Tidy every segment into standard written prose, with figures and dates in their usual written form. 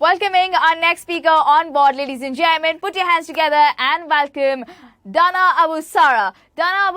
Welcoming our next speaker on board, ladies and gentlemen. Put your hands together and welcome Sara.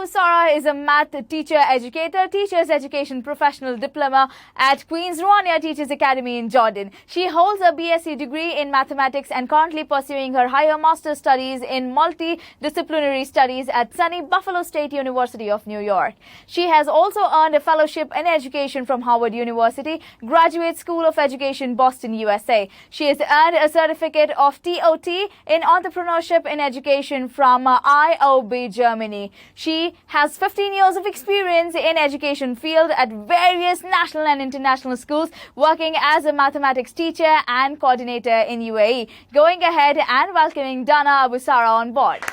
Sara is a math teacher educator, teacher's education professional diploma at Queen's Rania Teachers Academy in Jordan. She holds a BSc degree in mathematics and currently pursuing her higher master's studies in multidisciplinary studies at sunny Buffalo State University of New York. She has also earned a fellowship in education from Harvard University, Graduate School of Education, Boston, USA. She has earned a certificate of TOT in entrepreneurship in education from IOB, Germany. She has 15 years of experience in education field at various national and international schools, working as a mathematics teacher and coordinator in UAE. Going ahead and welcoming Dana Sara on board.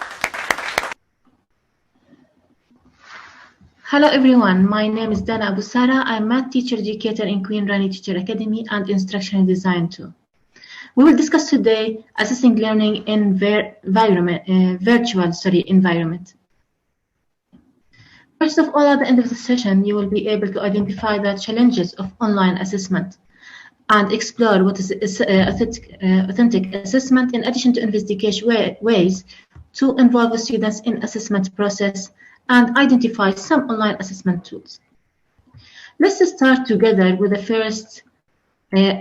Hello everyone, my name is Dana Sara. I'm math teacher educator in Queen Rani Teacher Academy and instructional design too. We will discuss today assessing learning in virtual environment. First of all, at the end of the session, you will be able to identify the challenges of online assessment and explore what is authentic assessment, in addition to investigate ways to involve the students in assessment process and identify some online assessment tools. Let's start together with the first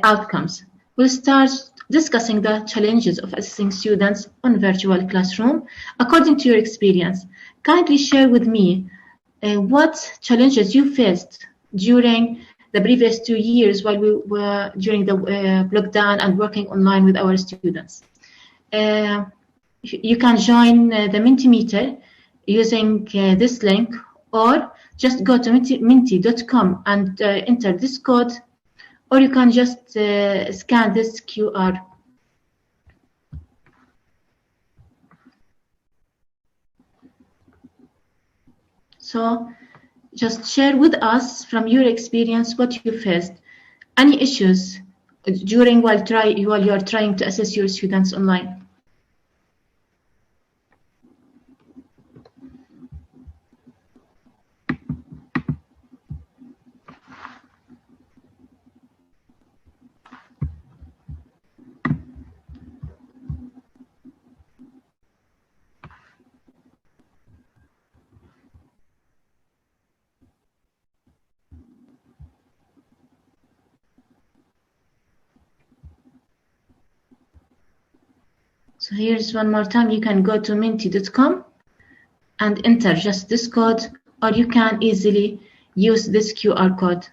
outcomes. We'll start discussing the challenges of assessing students on virtual classroom. According to your experience, kindly share with me what challenges you faced during the previous 2 years while we were during the lockdown and working online with our students. You can join the Multimeter using this link, or just go to minty.com and enter this code, or you can just scan this QR. So just share with us from your experience what you faced, any issues during while you are trying to assess your students online. So here's one more time, you can go to minty.com and enter just this code, or you can easily use this QR code.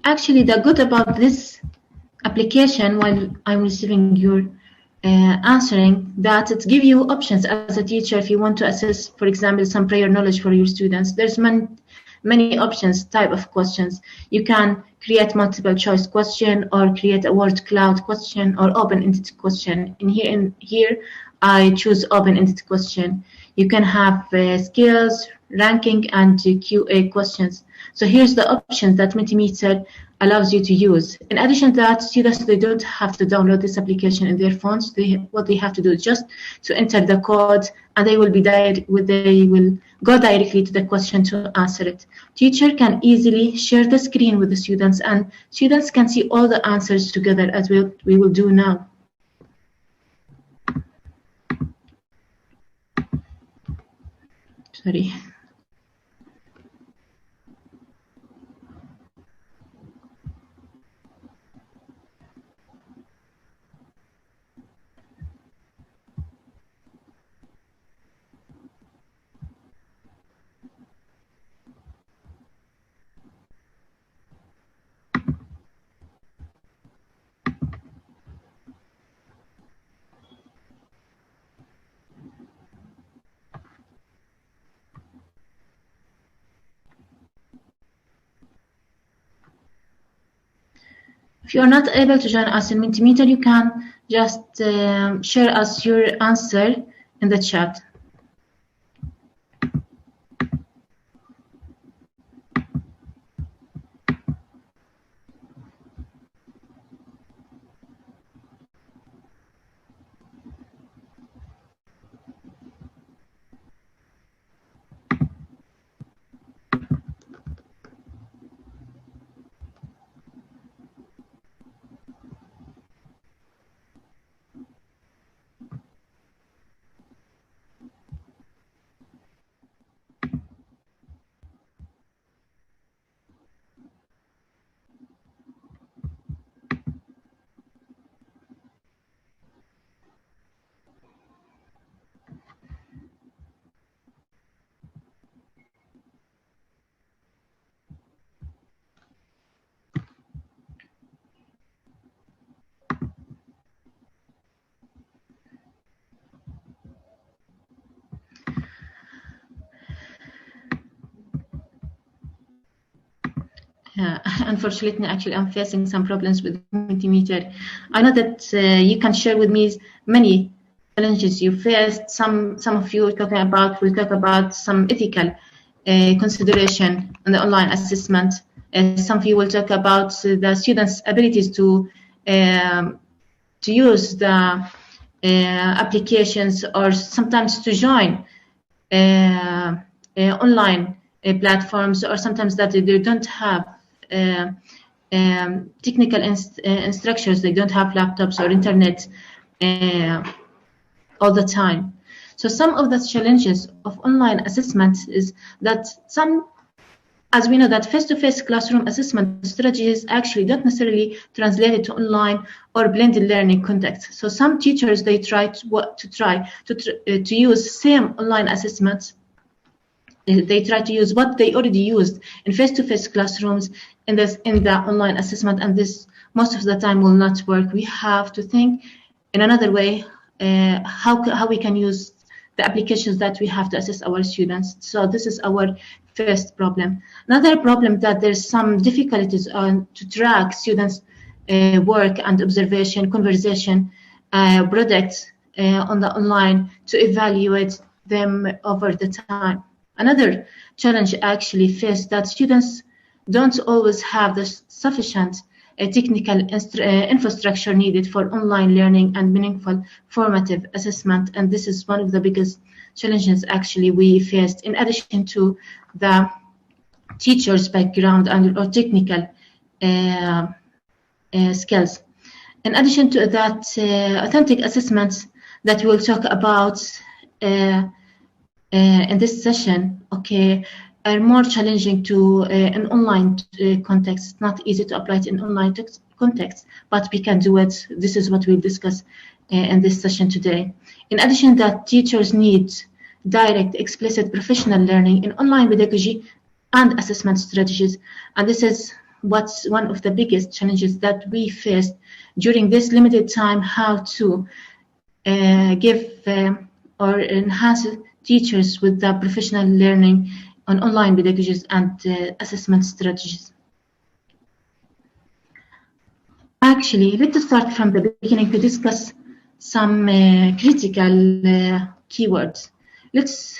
Actually, the good about this application, while I'm receiving your answering, that it gives you options as a teacher if you want to assess, for example, some prior knowledge for your students. There's many options, type of questions. You can create multiple choice question, or create a word cloud question, or open-ended question. Here, I choose open-ended question. You can have skills, ranking, and QA questions. So here's the options that Multimeter allows you to use. In addition to that, students, they don't have to download this application in their phones. What they have to do is just to enter the code, and they will go directly to the question to answer it. Teacher can easily share the screen with the students, and students can see all the answers together, as we will do now. Sorry. If you are not able to join us in Multimeter, you can just share us your answer in the chat. Unfortunately, actually, I'm facing some problems with Multimeter. I know that you can share with me many challenges you faced. Some of you will talk about some ethical consideration in the online assessment. Some of you will talk about the students' abilities to use the applications, or sometimes to join online platforms, or sometimes that they don't have technical instructors, they don't have laptops or internet all the time. So some of the challenges of online assessment is that as we know, that face-to-face classroom assessment strategies actually don't necessarily translate it to online or blended learning context. So some teachers, they try to use same online assessments. They try to use what they already used in face-to-face classrooms in the online assessment, and this most of the time will not work. We have to think in another way how we can use the applications that we have to assess our students. So this is our first problem. Another problem, that there's some difficulties to track students' work and observation, conversation, products on the online, to evaluate them over the time. Another challenge actually faced, that students don't always have the sufficient technical infrastructure needed for online learning and meaningful formative assessment, and this is one of the biggest challenges actually we faced, in addition to the teacher's background and or technical skills. In addition to that, authentic assessments that we'll talk about in this session, are more challenging to an online context. It's not easy to apply it in online context, but we can do it. This is what we'll discuss in this session today. In addition, that teachers need direct, explicit professional learning in online pedagogy and assessment strategies, and this is what's one of the biggest challenges that we faced during this limited time, how to give or enhance teachers with the professional learning on online pedagogies and assessment strategies. Actually, let's start from the beginning to discuss some critical keywords. Let's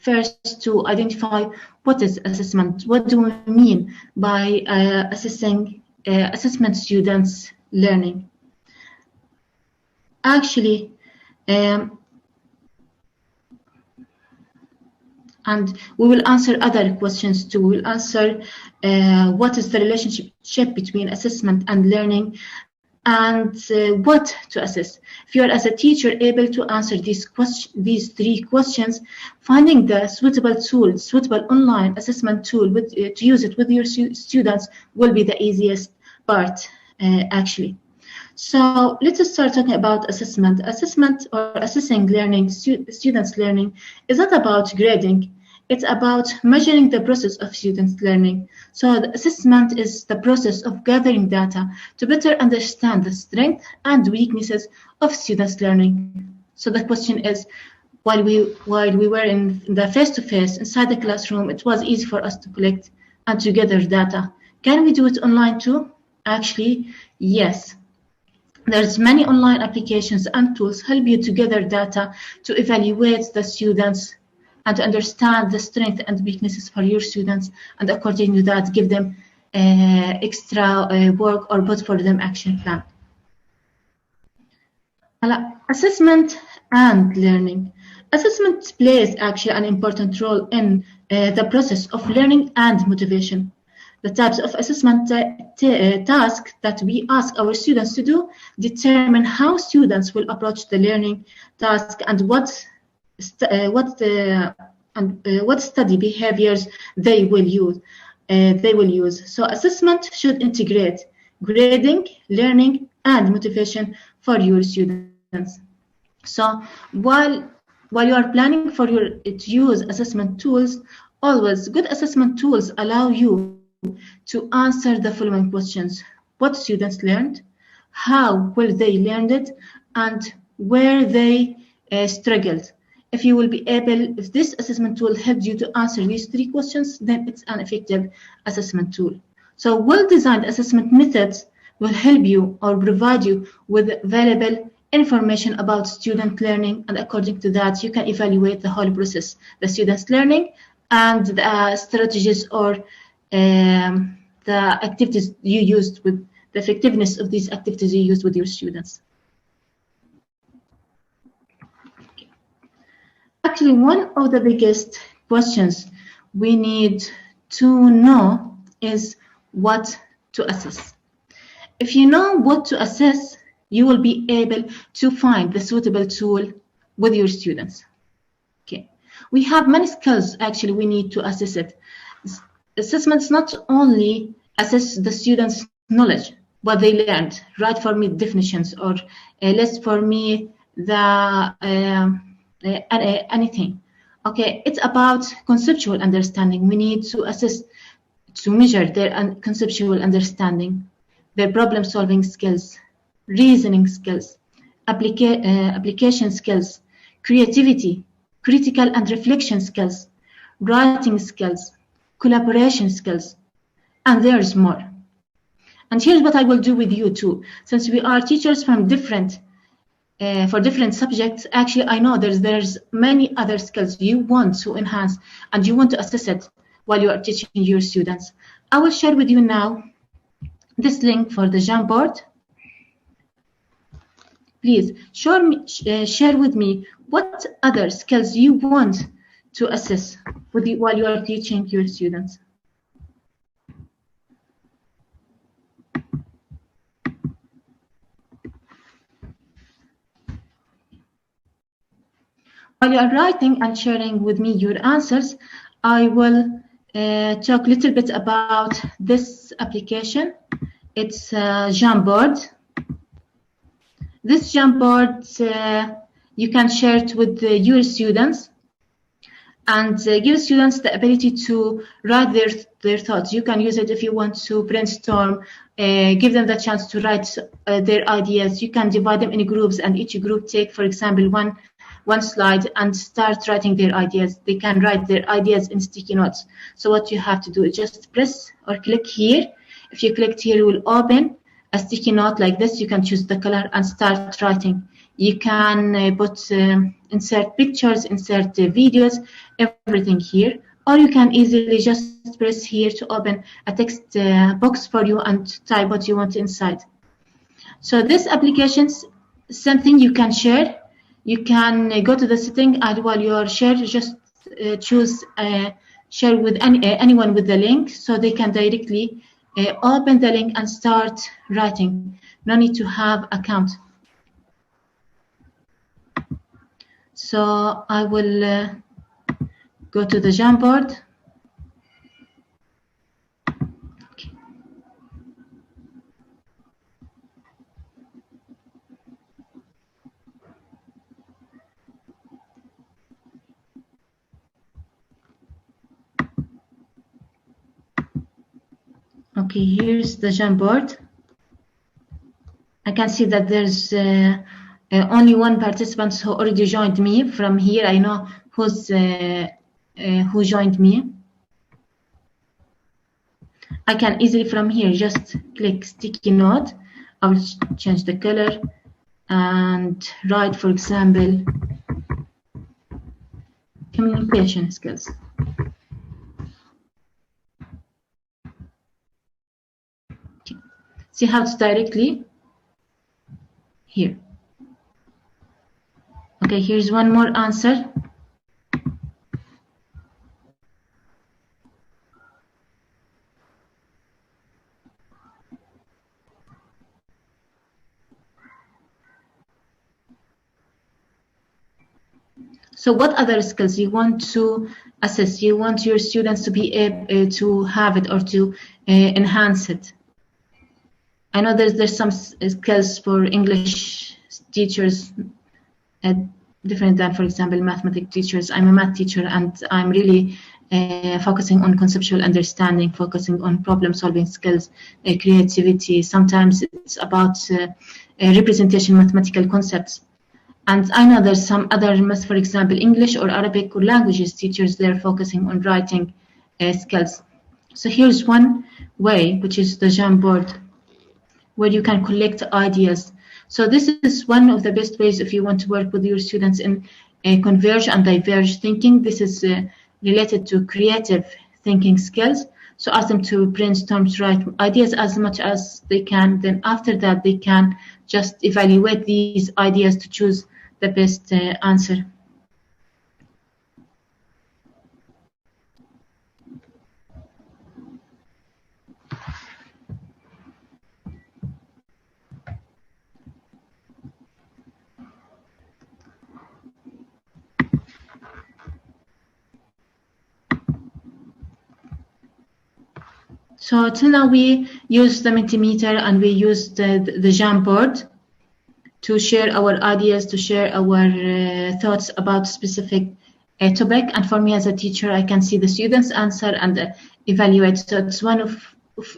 first to identify what is assessment. What do we mean by assessing assessment students' learning? Actually, and we will answer other questions too. We'll answer what is the relationship between assessment and learning, and what to assess. If you are, as a teacher, able to answer these three questions, finding the suitable online assessment tool to use it with your students will be the easiest part, actually. So let's start talking about assessment. Assessment, or assessing learning, students' learning, is not about grading. It's about measuring the process of students' learning. So the assessment is the process of gathering data to better understand the strengths and weaknesses of students' learning. So the question is, while we were in the face-to-face inside the classroom, it was easy for us to collect and to gather data. Can we do it online too? Actually, yes. There's many online applications and tools help you to gather data to evaluate the students and to understand the strengths and weaknesses for your students, and according to that, give them extra work or put for them action plan. Assessment and learning. Assessment plays actually an important role in the process of learning and motivation. The types of assessment tasks that we ask our students to do determine how students will approach the learning task and what study behaviors they will use. So assessment should integrate grading, learning, and motivation for your students. So while you are planning for to use assessment tools, always good assessment tools allow you to answer the following questions: what students learned, how well they learned it, and where they struggled. If you will be able, if this assessment tool helps you to answer these three questions, then it's an effective assessment tool. So well-designed assessment methods will help you or provide you with valuable information about student learning, and according to that, you can evaluate the whole process, the student's learning, and the strategies or the activities you used with the effectiveness of these activities you used with your students. Actually, one of the biggest questions we need to know is what to assess. If you know what to assess, you will be able to find the suitable tool with your students. Okay, we have many skills actually we need to assess it. Assessments not only assess the students' knowledge, what they learned, write for me definitions or list for me the anything. Okay, it's about conceptual understanding. We need to assess, to measure their conceptual understanding, their problem-solving skills, reasoning skills, application skills, creativity, critical and reflection skills, writing skills, collaboration skills, and there's more. And here's what I will do with you too. Since we are teachers from different for different subjects, actually I know there's many other skills you want to enhance and you want to assess it while you are teaching your students. I will share with you now this link for the Jamboard. Please share with me what other skills you want to assess with you while you are teaching your students. While you are writing and sharing with me your answers, I will talk a little bit about this application. It's Jamboard. This Jamboard, you can share it with your students and give students the ability to write their thoughts. You can use it if you want to brainstorm, give them the chance to write their ideas. You can divide them in groups and each group take, for example, one slide and start writing their ideas. They can write their ideas in sticky notes. So what you have to do is just press or click here. If you click here, it will open a sticky note like this. You can choose the color and start writing. You can insert pictures, insert videos, everything here. Or you can easily just press here to open a text box for you and type what you want inside. So this application's something you can share. You can go to the setting and while you are sharing, just choose share with anyone with the link so they can directly open the link and start writing. No need to have account. So I will go to the Jamboard. Okay. Okay, here's the Jamboard. I can see that there's only one participant who already joined me. From here, I know who joined me. I can easily from here just click sticky note. I will change the color and write, for example, communication skills. Okay. See how it's directly here. Okay, here's one more answer. So what other skills you want to assess? You want your students to be able to have it or to enhance it. I know there's some skills for English teachers different than, for example, mathematics teachers. I'm a math teacher and I'm really focusing on conceptual understanding, focusing on problem-solving skills, creativity. Sometimes it's about representation, mathematical concepts. And I know there's some other, for example, English or Arabic or languages teachers, they're focusing on writing skills. So here's one way, which is the Jamboard, where you can collect ideas. So this is one of the best ways if you want to work with your students in converge and diverge thinking. This is related to creative thinking skills. So ask them to brainstorm, to write ideas as much as they can. Then after that, they can just evaluate these ideas to choose the best answer. So till now we use the Multimeter and we use the Jamboard to share our ideas, to share our thoughts about specific topic. And for me as a teacher, I can see the students' answer and evaluate. So it's one of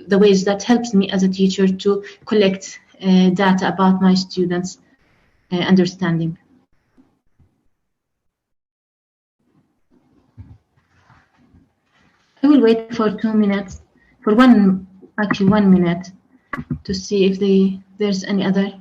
the ways that helps me as a teacher to collect data about my students' understanding. I will wait for 2 minutes, for 1 minute, to see if there's any other.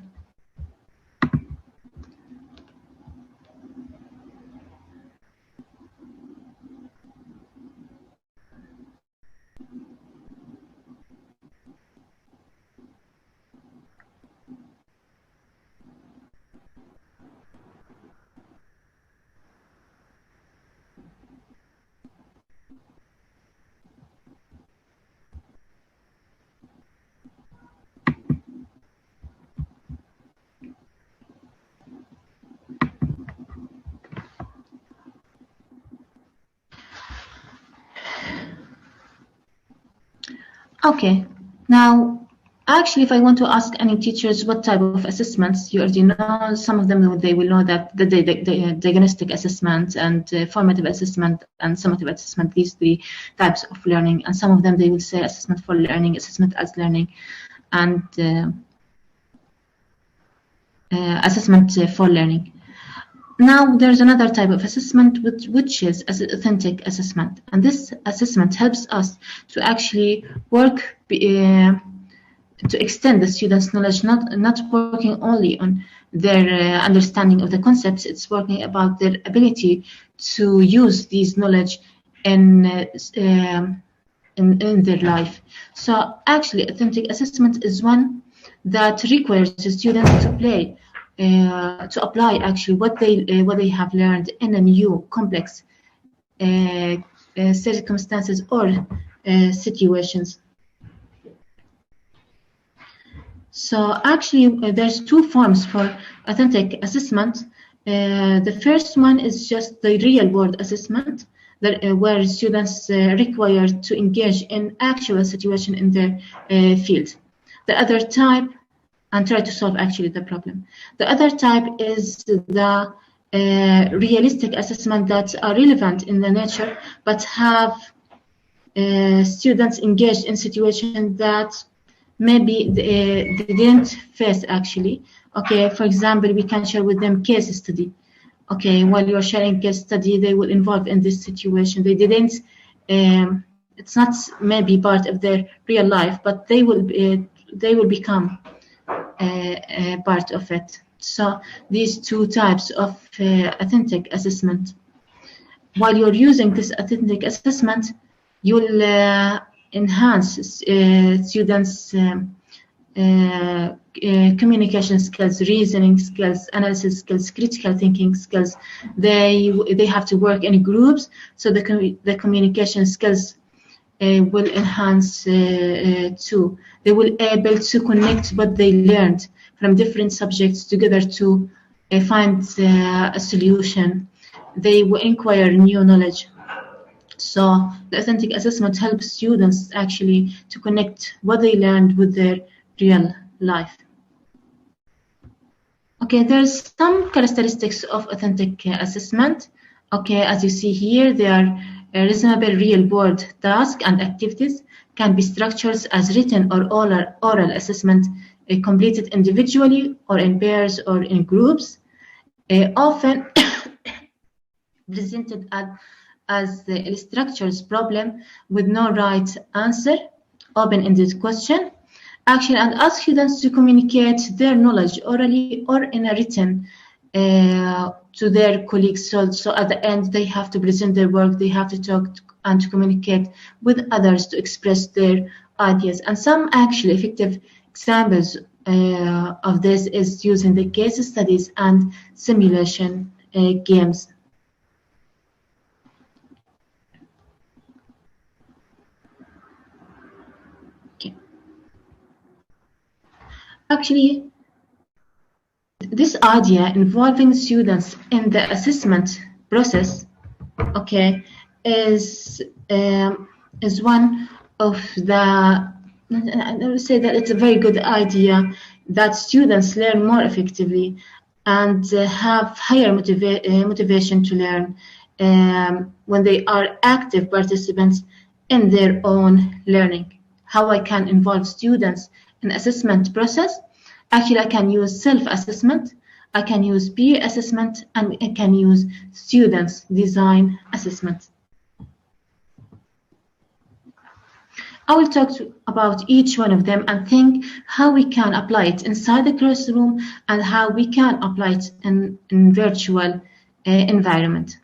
Okay, now actually if I want to ask any teachers what type of assessments, you already know some of them, they will know that the diagnostic assessment and formative assessment and summative assessment, these three types of learning, and some of them they will say assessment for learning, assessment as learning, and assessment for learning. Now there's another type of assessment which is authentic assessment, and this assessment helps us to actually work to extend the students' knowledge, not working only on their understanding of the concepts. It's working about their ability to use these knowledge in their life. So actually, authentic assessment is one that requires the students to play. To apply actually what they have learned in a new complex circumstances or situations. So actually there's two forms for authentic assessment. The first one is just the real world assessment, that, where students required to engage in actual situation in their field. The other type, and try to solve actually the problem. The other type is the realistic assessment that are relevant in the nature, but have students engaged in situations that maybe they didn't face actually. Okay, for example, we can share with them case study. Okay, while you're sharing case study, they will involve in this situation. They didn't, it's not maybe part of their real life, but they will become part of it. So these two types of authentic assessment. While you're using this authentic assessment, you'll enhance students' communication skills, reasoning skills, analysis skills, critical thinking skills. They have to work in groups, so the communication skills will enhance too. They will be able to connect what they learned from different subjects together to find a solution. They will acquire new knowledge. So the authentic assessment helps students actually to connect what they learned with their real life. Okay, there's some characteristics of authentic assessment. Okay, as you see here, they are reasonable real-world tasks and activities, can be structured as written or oral assessment completed individually or in pairs or in groups, often presented as a structured problem with no right answer, open-ended question, actually, and ask students to communicate their knowledge orally or in a written to their colleagues. So at the end, they have to present their work, they have to talk and to communicate with others to express their ideas. And some actually effective examples of this is using the case studies and simulation games. Okay. Actually, this idea involving students in the assessment process, okay, is one of the, I would say that it's a very good idea that students learn more effectively and have higher motivation to learn when they are active participants in their own learning. How I can involve students in assessment process? Actually, I can use self-assessment, I can use peer assessment, and I can use students' design assessment. I will talk about each one of them and think how we can apply it inside the classroom and how we can apply it in virtual environment.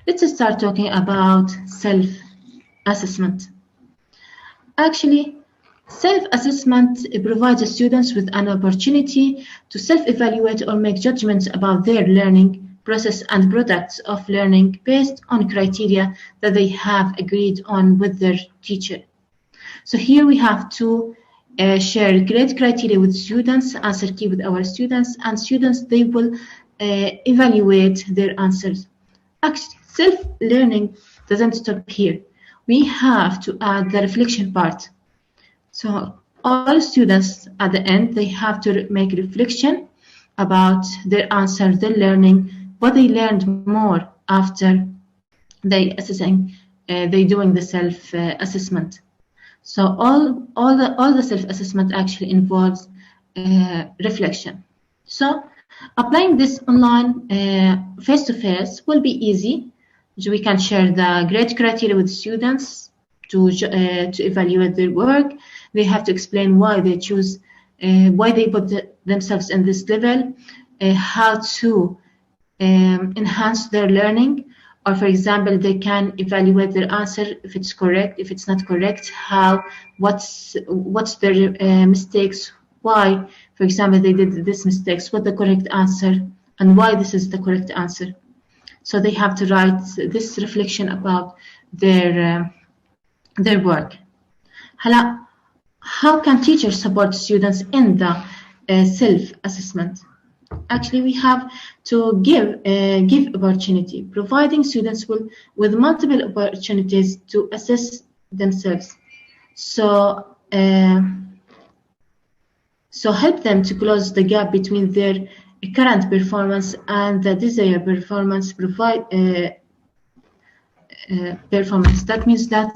Let's start talking about self-assessment. Actually, self-assessment provides students with an opportunity to self-evaluate or make judgments about their learning process and products of learning based on criteria that they have agreed on with their teacher. So here we have to share grade criteria with students, answer key with our students, and students, they will evaluate their answers. Actually, self-learning doesn't stop here. We have to add the reflection part. So all students at the end, they have to make reflection about their answer, their learning, what they learned more after they doing the self-assessment. So all the self-assessment actually involves reflection. So applying this online face-to-face will be easy. So we can share the grade criteria with students to evaluate their work. They have to explain why they choose, why they put themselves in this level, how to enhance their learning, or for example, they can evaluate their answer if it's correct, if it's not correct, what's their mistakes, why, for example, they did this mistakes, what the correct answer, and why this is the correct answer. So they have to write this reflection about their work. How can teachers support students in the self-assessment? Actually, we have to give opportunity, providing students with multiple opportunities to assess themselves. So help them to close the gap between their current performance and the desired performance. Performance. That means that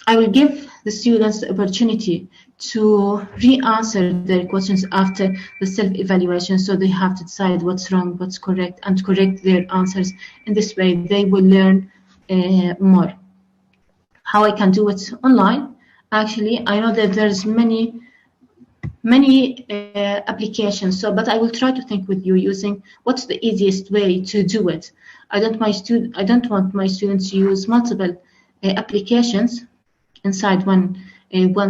I will give the students the opportunity to re-answer their questions after the self-evaluation, so they have to decide what's wrong, what's correct, and correct their answers. In this way, they will learn more. How I can do it online? Actually, I know that there's many applications, but I will try to think with you using what's the easiest way to do it. I don't want my students to use multiple applications inside one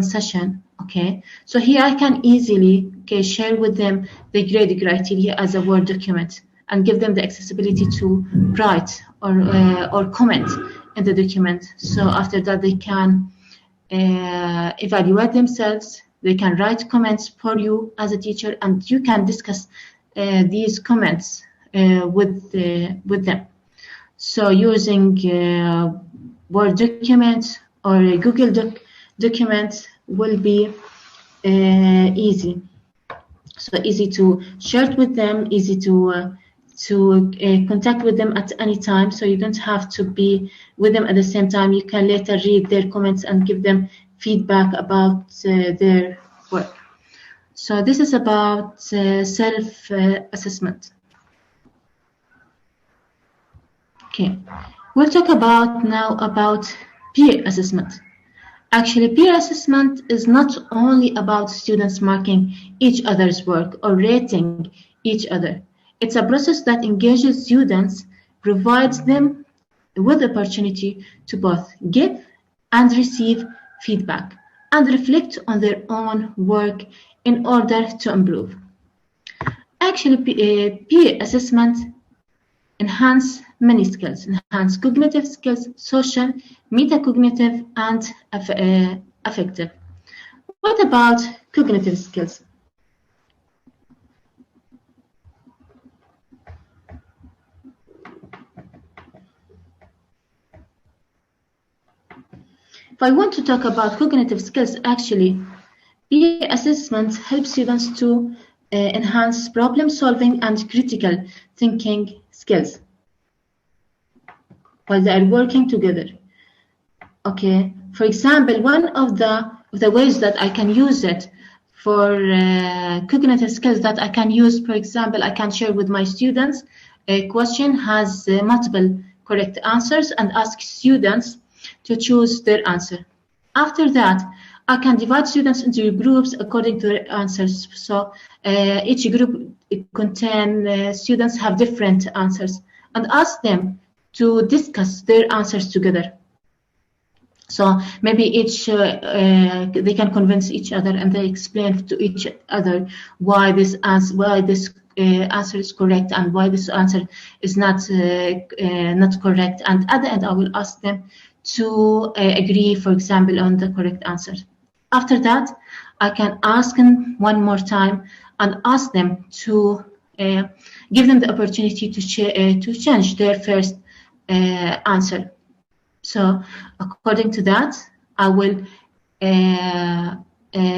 session. Okay, so here I can easily share with them the grade criteria as a Word document and give them the accessibility to write or comment in the document. So after that, they can evaluate themselves. They can write comments for you as a teacher, and you can discuss these comments with them. So using Word document or a Google document will be easy. So easy to share it with them, easy to contact with them at any time. So you don't have to be with them at the same time. You can later read their comments and give them feedback about their work. So this is about self-assessment. Okay, we'll talk about now about peer assessment. Actually, peer assessment is not only about students marking each other's work or rating each other. It's a process that engages students, provides them with the opportunity to both give and receive feedback and reflect on their own work in order to improve. Actually, peer assessment enhance many skills, enhance cognitive skills, social, metacognitive, and affective. What about cognitive skills? If I want to talk about cognitive skills, actually, peer assessment helps students to enhance problem solving and critical thinking skills while they are working together. Okay, for example, one of the ways that I can use it for cognitive skills that I can use, for example, I can share with my students a question has multiple correct answers and ask students to choose their answer. After that, I can divide students into groups according to their answers. So each group contain students have different answers and ask them to discuss their answers together. So maybe each they can convince each other and they explain to each other why this answer is correct and why this answer is not correct. And at the end, I will ask them to agree, for example, on the correct answer. After that, I can ask them one more time and ask them to give them the opportunity to change their first answer. So according to that, I will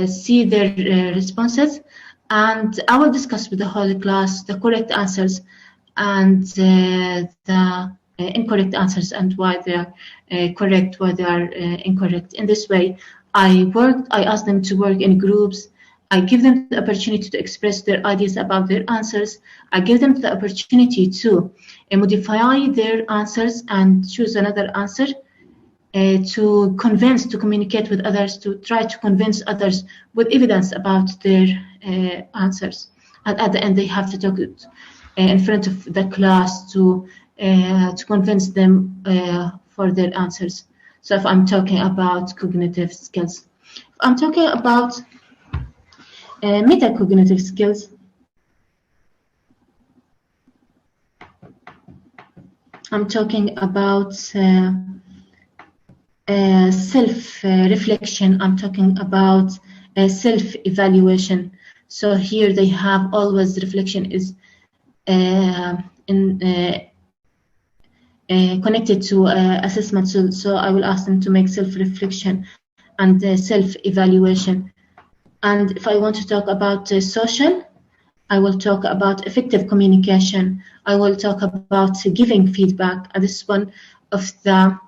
see their responses, and I will discuss with the whole class the correct answers and the incorrect answers and why they are correct, why they are incorrect. In this way, I ask them to work in groups. I give them the opportunity to express their ideas about their answers. I give them the opportunity to modify their answers and choose another answer, to communicate with others, to try to convince others with evidence about their answers. And at the end, they have to talk in front of the class to convince them for their answers. So if I'm talking about cognitive skills, if I'm talking about metacognitive skills, I'm talking about self-reflection. I'm talking about self-evaluation. So here they have always reflection is connected to assessment. So I will ask them to make self-reflection and self-evaluation. And if I want to talk about social, I will talk about effective communication. I will talk about giving feedback. And this is one of the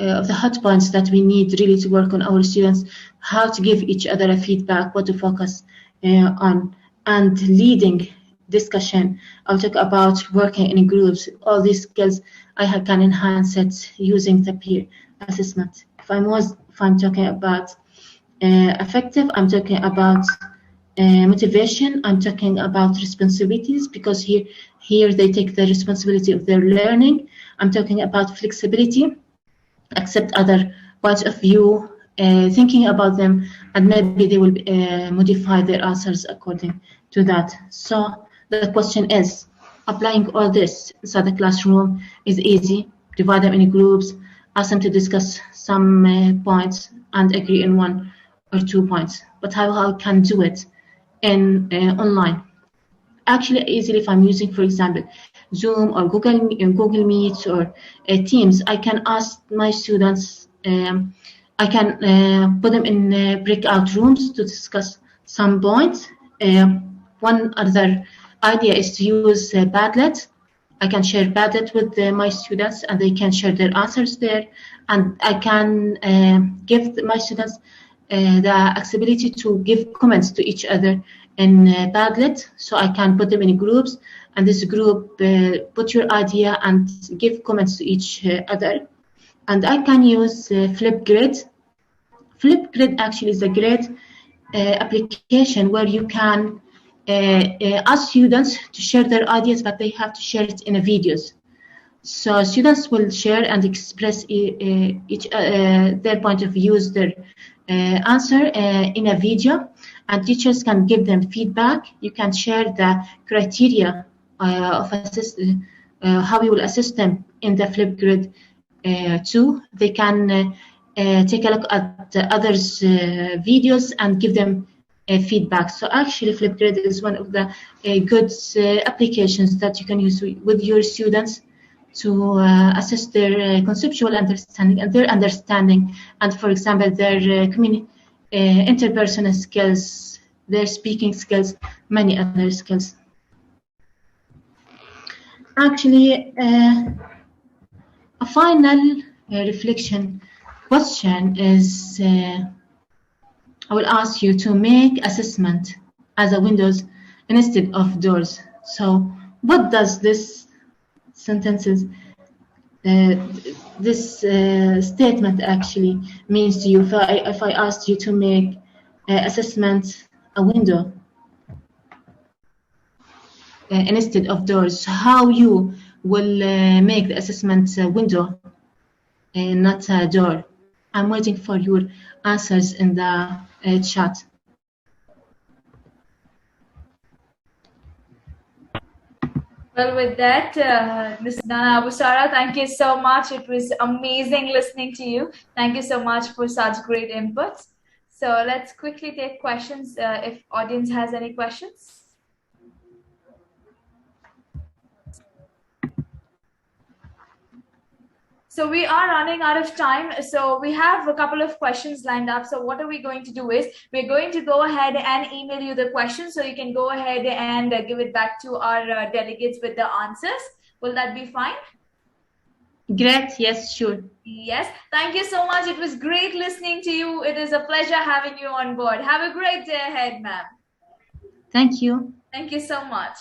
hot points that we need really to work on our students, how to give each other a feedback, what to focus on, and leading discussion. I'll talk about working in groups. All these skills I can enhance it using the peer assessment. If I'm talking about effective, I'm talking about motivation. I'm talking about responsibilities, because here they take the responsibility of their learning. I'm talking about flexibility, accept other points of view, thinking about them, and maybe they will modify their answers according to that. So the question is, applying all this inside the classroom is easy. Divide them in groups, ask them to discuss some points and agree on 1 or 2 points. But how I can do it in online? Actually, easily, if I'm using, for example, Zoom or Google Meet or Teams, I can ask my students, I can put them in breakout rooms to discuss some points. One other idea is to use Padlet. I can share Padlet with my students, and they can share their answers there. And I can give my students the accessibility to give comments to each other in Padlet, so I can put them in groups and this group put your idea and give comments to each other. And I can use Flipgrid. Flipgrid actually is a great application where you can ask students to share their ideas, but they have to share it in a videos. So students will share and express their point of views, their answer in a video, and teachers can give them feedback. You can share the criteria of how you will assist them in the Flipgrid too. They can take a look at the others' videos and give them feedback. So actually, Flipgrid is one of the good applications that you can use with your students to assess their conceptual understanding and their understanding, and for example, their interpersonal skills, their speaking skills, many other skills. Actually, a final reflection question is, I will ask you to make assessment as a windows instead of doors. So what does this sentences, this statement actually means to you? If I asked you to make assessment a window instead of doors, how you will make the assessment window and not a door? I'm waiting for your answers in the chat. Well, with that, Ms. Dana Abu Sara, thank you so much. It was amazing listening to you. Thank you so much for such great inputs. So let's quickly take questions if audience has any questions. So we are running out of time. So we have a couple of questions lined up. So what are we going to do is we're going to go ahead and email you the questions so you can go ahead and give it back to our delegates with the answers. Will that be fine? Great. Yes, sure. Yes. Thank you so much. It was great listening to you. It is a pleasure having you on board. Have a great day ahead, ma'am. Thank you. Thank you so much.